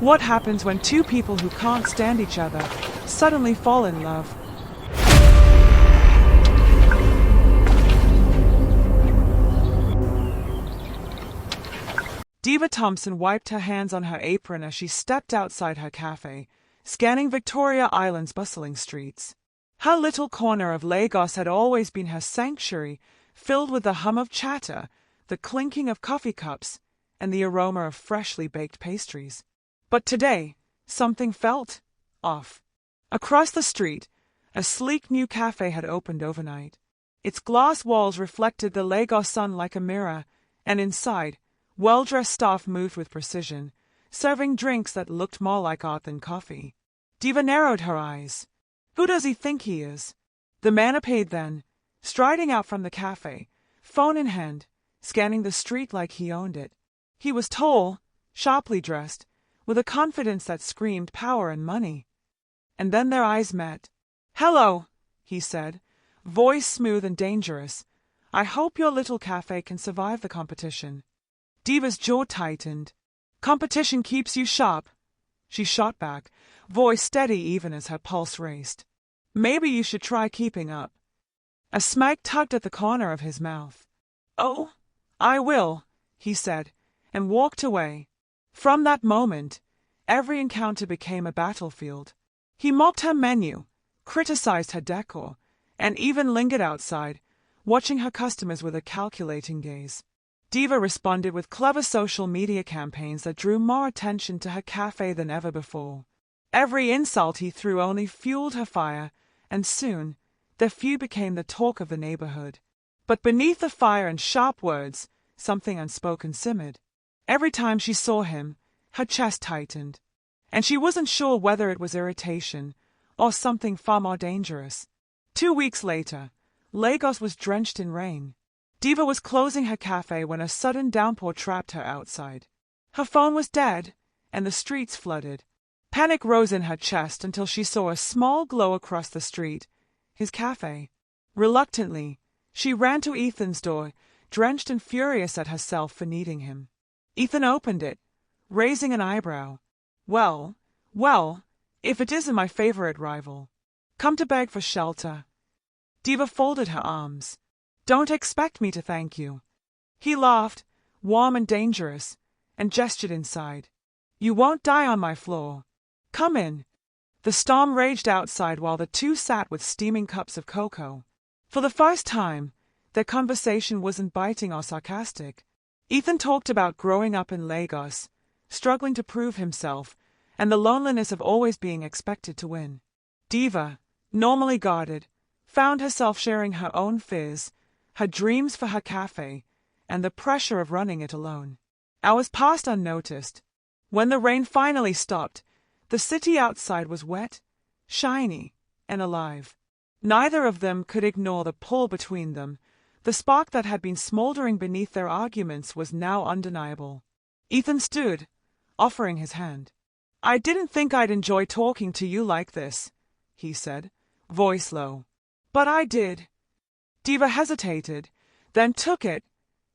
What happens when two people who can't stand each other suddenly fall in love? Diva Thompson wiped her hands on her apron as she stepped outside her cafe, scanning Victoria Island's bustling streets. Her little corner of Lagos had always been her sanctuary, filled with the hum of chatter, the clinking of coffee cups, and the aroma of freshly baked pastries. But today, something felt off. Across the street, a sleek new cafe had opened overnight. Its glass walls reflected the Lagos sun like a mirror, and inside, well-dressed staff moved with precision, serving drinks that looked more like art than coffee. Diva narrowed her eyes. Who does he think he is? The man appeared then, striding out from the cafe, phone in hand, scanning the street like he owned it. He was tall, sharply dressed, with a confidence that screamed power and money. And then their eyes met. "Hello," he said, voice smooth and dangerous. "I hope your little cafe can survive the competition." Diva's jaw tightened. "Competition keeps you sharp," she shot back, voice steady even as her pulse raced. "Maybe you should try keeping up." A smirk tugged at the corner of his mouth. "Oh, I will," he said, and walked away. From that moment, every encounter became a battlefield. He mocked her menu, criticized her decor, and even lingered outside, watching her customers with a calculating gaze. Diva responded with clever social media campaigns that drew more attention to her cafe than ever before. Every insult he threw only fueled her fire, and soon, their feud became the talk of the neighborhood. But beneath the fire and sharp words, something unspoken simmered. Every time she saw him, her chest tightened, and she wasn't sure whether it was irritation or something far more dangerous. 2 weeks later, Lagos was drenched in rain. Diva was closing her cafe when a sudden downpour trapped her outside. Her phone was dead, and the streets flooded. Panic rose in her chest until she saw a small glow across the street, his cafe. Reluctantly, she ran to Ethan's door, drenched and furious at herself for needing him. Ethan opened it, raising an eyebrow. Well, if it isn't my favorite rival. Come to beg for shelter." Diva folded her arms. "Don't expect me to thank you." He laughed, warm and dangerous, and gestured inside. "You won't die on my floor. Come in." The storm raged outside while the two sat with steaming cups of cocoa. For the first time, their conversation wasn't biting or sarcastic. Ethan talked about growing up in Lagos, struggling to prove himself, and the loneliness of always being expected to win. Diva, normally guarded, found herself sharing her own fears, her dreams for her cafe, and the pressure of running it alone. Hours passed unnoticed. When the rain finally stopped, the city outside was wet, shiny, and alive. Neither of them could ignore the pull between them. The spark that had been smoldering beneath their arguments was now undeniable. Ethan stood, offering his hand. "I didn't think I'd enjoy talking to you like this," he said, voice low. "But I did." Diva hesitated, then took it,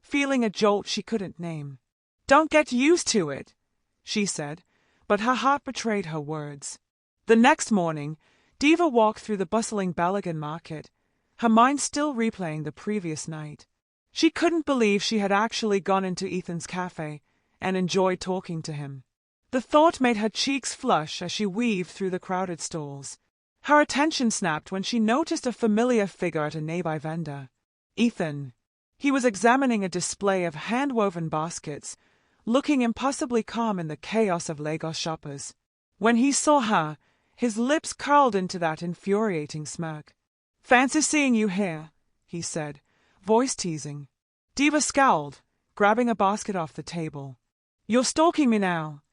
feeling a jolt she couldn't name. "Don't get used to it," she said, but her heart betrayed her words. The next morning, Diva walked through the bustling Balogun market, her mind still replaying the previous night. She couldn't believe she had actually gone into Ethan's cafe and enjoyed talking to him. The thought made her cheeks flush as she weaved through the crowded stalls. Her attention snapped when she noticed a familiar figure at a nearby vendor. Ethan. He was examining a display of hand-woven baskets, looking impossibly calm in the chaos of Lagos shoppers. When he saw her, his lips curled into that infuriating smirk. "Fancy seeing you here," he said, voice teasing. Diva scowled, grabbing a basket off the table. "You're stalking me now."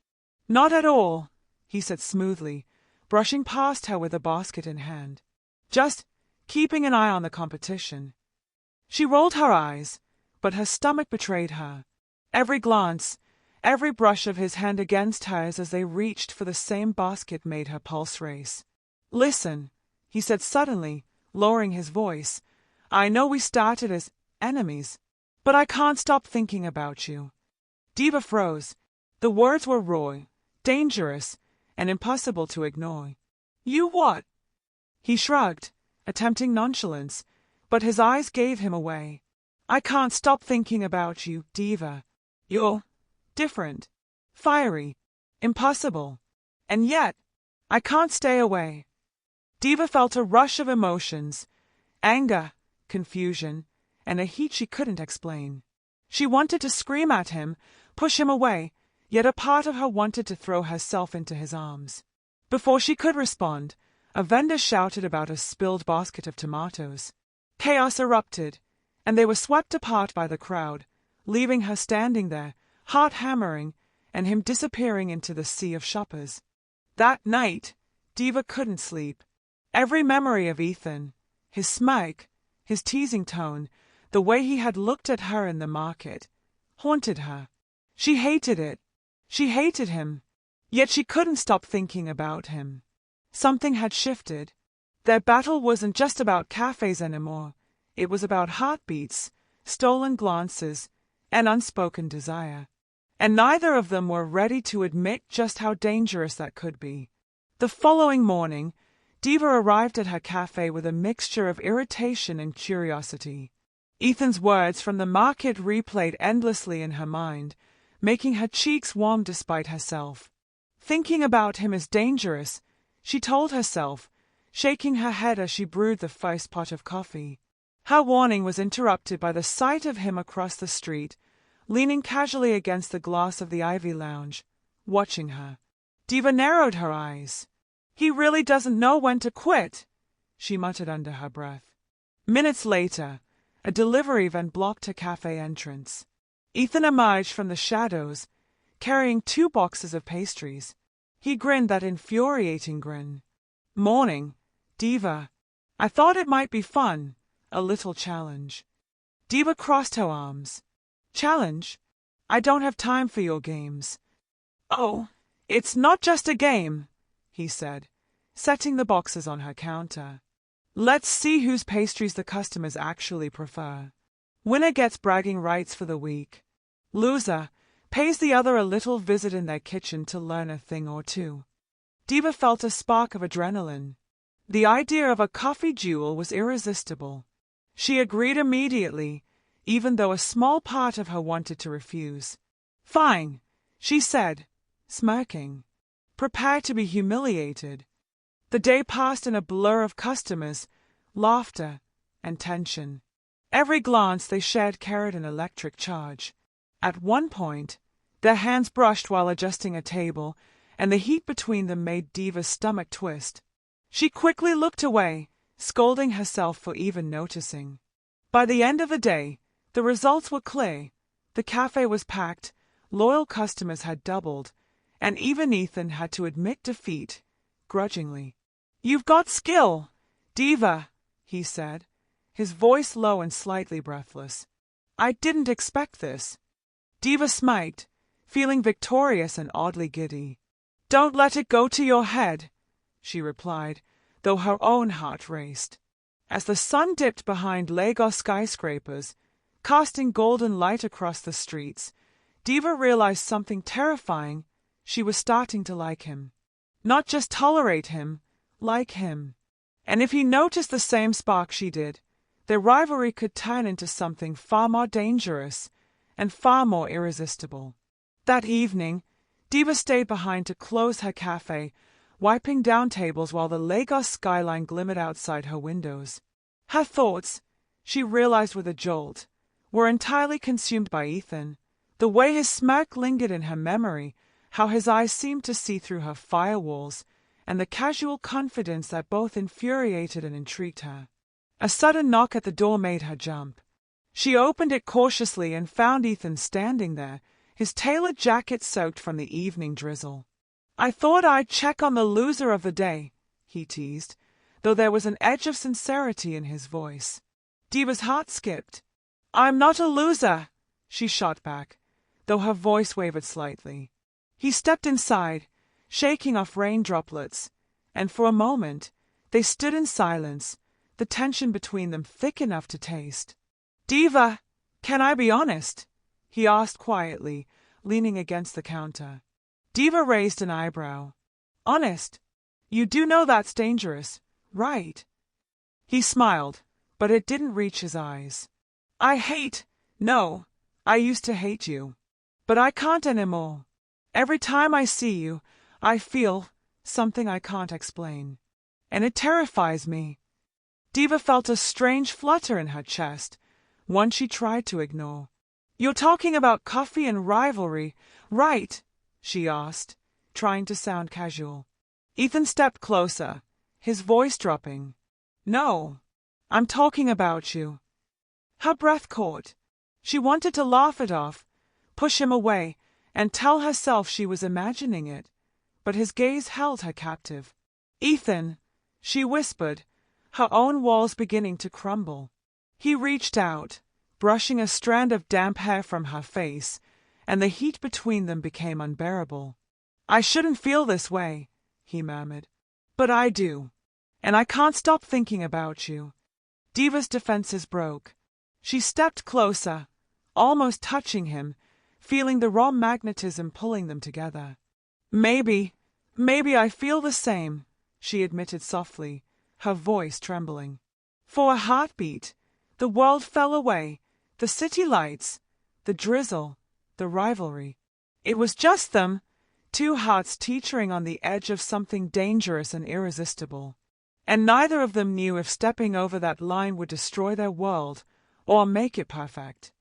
"Not at all," he said smoothly, brushing past her with a basket in hand. "Just keeping an eye on the competition." She rolled her eyes, but her stomach betrayed her. Every glance, every brush of his hand against hers as they reached for the same basket made her pulse race. "Listen," he said suddenly, lowering his voice. "I know we started as enemies, but I can't stop thinking about you." Diva froze. The words were raw, dangerous, and impossible to ignore. You what? He shrugged, attempting nonchalance, but his eyes gave him away. I can't stop thinking about you, Diva. You're different, fiery, impossible, and yet I can't stay away. Diva felt a rush of emotions, anger, confusion, and a heat she couldn't explain. She wanted to scream at him, push him away, yet a part of her wanted to throw herself into his arms. Before she could respond, a vendor shouted about a spilled basket of tomatoes. Chaos erupted, and they were swept apart by the crowd, leaving her standing there, heart hammering, and him disappearing into the sea of shoppers. That night, Diva couldn't sleep. Every memory of Ethan, his smirk, his teasing tone, the way he had looked at her in the market, haunted her. She hated it. She hated him. Yet she couldn't stop thinking about him. Something had shifted. Their battle wasn't just about cafes anymore. It was about heartbeats, stolen glances, and unspoken desire. And neither of them were ready to admit just how dangerous that could be. The following morning, Diva arrived at her cafe with a mixture of irritation and curiosity. Ethan's words from the market replayed endlessly in her mind, making her cheeks warm despite herself. Thinking about him is dangerous, she told herself, shaking her head as she brewed the first pot of coffee. Her warning was interrupted by the sight of him across the street, leaning casually against the glass of the Ivy Lounge, watching her. Diva narrowed her eyes. He really doesn't know when to quit, she muttered under her breath. Minutes later, a delivery van blocked her cafe entrance. Ethan emerged from the shadows, carrying 2 boxes of pastries. He grinned that infuriating grin. Morning, Diva. I thought it might be fun, a little challenge. Diva crossed her arms. Challenge? I don't have time for your games. Oh, it's not just a game, he said, setting the boxes on her counter. Let's see whose pastries the customers actually prefer. Winner gets bragging rights for the week. Loser pays the other a little visit in their kitchen to learn a thing or two. Diva felt a spark of adrenaline. The idea of a coffee duel was irresistible. She agreed immediately, even though a small part of her wanted to refuse. Fine, she said, smirking, prepared to be humiliated. The day passed in a blur of customers, laughter, and tension. Every glance they shared carried an electric charge. At one point, their hands brushed while adjusting a table, and the heat between them made Diva's stomach twist. She quickly looked away, scolding herself for even noticing. By the end of the day, the results were clear. The cafe was packed, loyal customers had doubled, and even Ethan had to admit defeat, grudgingly. You've got skill, Diva, he said, his voice low and slightly breathless. I didn't expect this. Diva smirked, feeling victorious and oddly giddy. Don't let it go to your head, she replied, though her own heart raced. As the sun dipped behind Lagos skyscrapers, casting golden light across the streets, Diva realized something terrifying. She was starting to like him. Not just tolerate him, like him. And if he noticed the same spark she did, their rivalry could turn into something far more dangerous and far more irresistible. That evening, Diva stayed behind to close her cafe, wiping down tables while the Lagos skyline glimmered outside her windows. Her thoughts, she realized with a jolt, were entirely consumed by Ethan. The way his smirk lingered in her memory, how his eyes seemed to see through her firewalls, and the casual confidence that both infuriated and intrigued her. A sudden knock at the door made her jump. She opened it cautiously and found Ethan standing there, his tailored jacket soaked from the evening drizzle. I thought I'd check on the loser of the day, he teased, though there was an edge of sincerity in his voice. Diva's heart skipped. I'm not a loser, she shot back, though her voice wavered slightly. He stepped inside, shaking off rain droplets, and for a moment they stood in silence, the tension between them thick enough to taste. Diva, can I be honest? He asked quietly, leaning against the counter. Diva raised an eyebrow. Honest? You do know that's dangerous, right? He smiled, but it didn't reach his eyes. No, I used to hate you. But I can't anymore. Every time I see you, I feel something I can't explain. And it terrifies me. Diva felt a strange flutter in her chest, one she tried to ignore. You're talking about coffee and rivalry, right? She asked, trying to sound casual. Ethan stepped closer, his voice dropping. No, I'm talking about you. Her breath caught. She wanted to laugh it off, push him away, and tell herself she was imagining it, but his gaze held her captive. Ethan, she whispered, her own walls beginning to crumble. He reached out, brushing a strand of damp hair from her face, and the heat between them became unbearable. I shouldn't feel this way, he murmured. But I do, and I can't stop thinking about you. Diva's defenses broke. She stepped closer, almost touching him, feeling the raw magnetism pulling them together. Maybe I feel the same, she admitted softly, her voice trembling. For a heartbeat, the world fell away, the city lights, the drizzle, the rivalry. It was just them, two hearts teetering on the edge of something dangerous and irresistible. And neither of them knew if stepping over that line would destroy their world or make it perfect.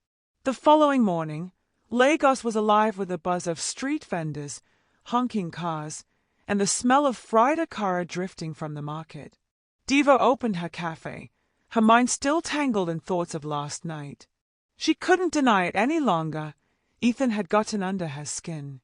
The following morning, Lagos was alive with the buzz of street vendors, honking cars, and the smell of fried akara drifting from the market. Diva opened her cafe, her mind still tangled in thoughts of last night. She couldn't deny it any longer. Ethan had gotten under her skin.